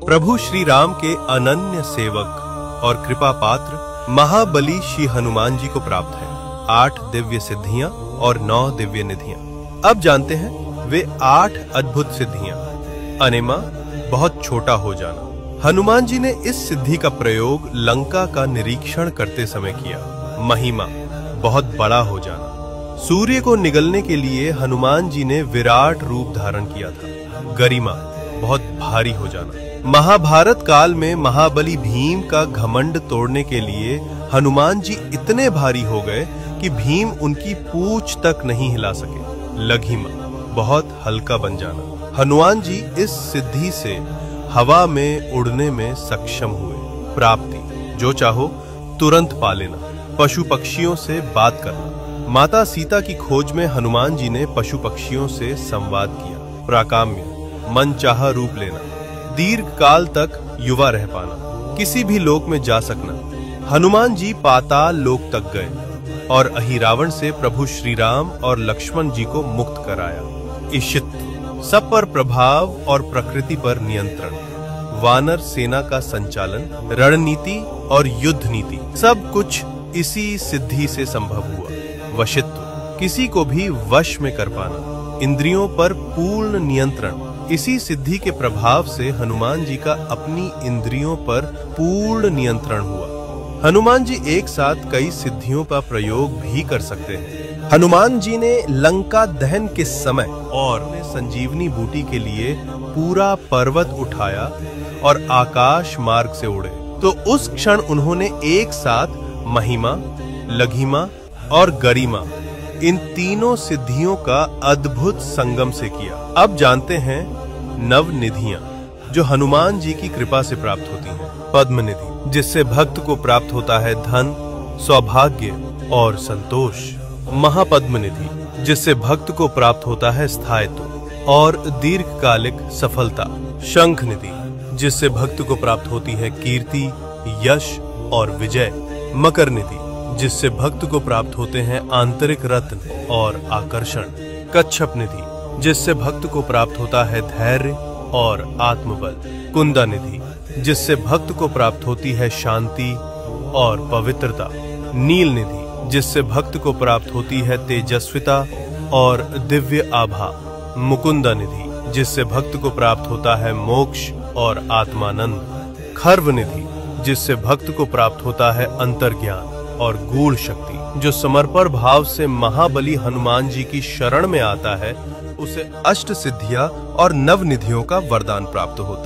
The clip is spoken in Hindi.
प्रभु श्री राम के अनन्य सेवक और कृपा पात्र महाबली श्री हनुमान जी को प्राप्त है 8 दिव्य सिद्धियां और 9 दिव्य निधियां। अब जानते हैं वे 8 अद्भुत सिद्धियां। अनेमा, बहुत छोटा हो जाना। हनुमान जी ने इस सिद्धि का प्रयोग लंका का निरीक्षण करते समय किया। महिमा, बहुत बड़ा हो जाना। सूर्य को निगलने के लिए हनुमान जी ने विराट रूप धारण किया था। गरिमा, बहुत भारी हो जाना। महाभारत काल में महाबली भीम का घमंड तोड़ने के लिए हनुमान जी इतने भारी हो गए कि भीम उनकी पूंछ तक नहीं हिला सके। लघिमा, बहुत हल्का बन जाना। हनुमान जी इस सिद्धि से हवा में उड़ने में सक्षम हुए। प्राप्ति, जो चाहो तुरंत पा लेना। पशु पक्षियों से बात करना। माता सीता की खोज में हनुमान जी ने पशु पक्षियों से संवाद किया। प्राकाम्य, मन चाहा रूप लेना। दीर्घ काल तक युवा रह पाना। किसी भी लोक में जा सकना। हनुमान जी पाताल लोक तक गए और अहिरावण से प्रभु श्री राम और लक्ष्मण जी को मुक्त कराया। ईशित्व, सब पर प्रभाव और प्रकृति पर नियंत्रण। वानर सेना का संचालन, रणनीति और युद्ध नीति, सब कुछ इसी सिद्धि से संभव हुआ। वशित्व, किसी को भी वश में कर पाना। इंद्रियों पर पूर्ण नियंत्रण, इसी सिद्धि के प्रभाव से हनुमान जी का अपनी इंद्रियों पर पूर्ण नियंत्रण हुआ। हनुमान जी एक साथ कई सिद्धियों का प्रयोग भी कर सकते हैं। हनुमान जी ने लंका दहन के समय और संजीवनी बूटी के लिए पूरा पर्वत उठाया और आकाश मार्ग से उड़े, तो उस क्षण उन्होंने एक साथ महिमा, लघिमा और गरिमा, इन तीनों सिद्धियों का अद्भुत संगम से किया। अब जानते हैं नव निधियां, जो हनुमान जी की कृपा से प्राप्त होती हैं। पद्म निधि, जिससे भक्त को प्राप्त होता है धन, सौभाग्य और संतोष। महापद्म निधि, जिससे भक्त को प्राप्त होता है स्थायित्व और दीर्घकालिक सफलता। शंख निधि, जिससे भक्त को प्राप्त होती है कीर्ति, यश और विजय। मकर निधि, जिससे भक्त को प्राप्त होते हैं आंतरिक रत्न और आकर्षण। कच्छप निधि, जिससे भक्त को प्राप्त होता है धैर्य और आत्मबल। कुंदा निधि, जिससे भक्त को प्राप्त होती है शांति और पवित्रता। नील निधि, जिससे भक्त को प्राप्त होती है तेजस्विता और दिव्य आभा। मुकुंदा निधि, जिससे भक्त को प्राप्त होता है मोक्ष और आत्मानंद। खर्व निधि, जिससे भक्त को प्राप्त होता है अंतर्ज्ञान और गूढ़ शक्ति। जो समर्पण भाव से महाबली हनुमान जी की शरण में आता है, उसे अष्ट सिद्धियां और नव निधियों का वरदान प्राप्त होता है।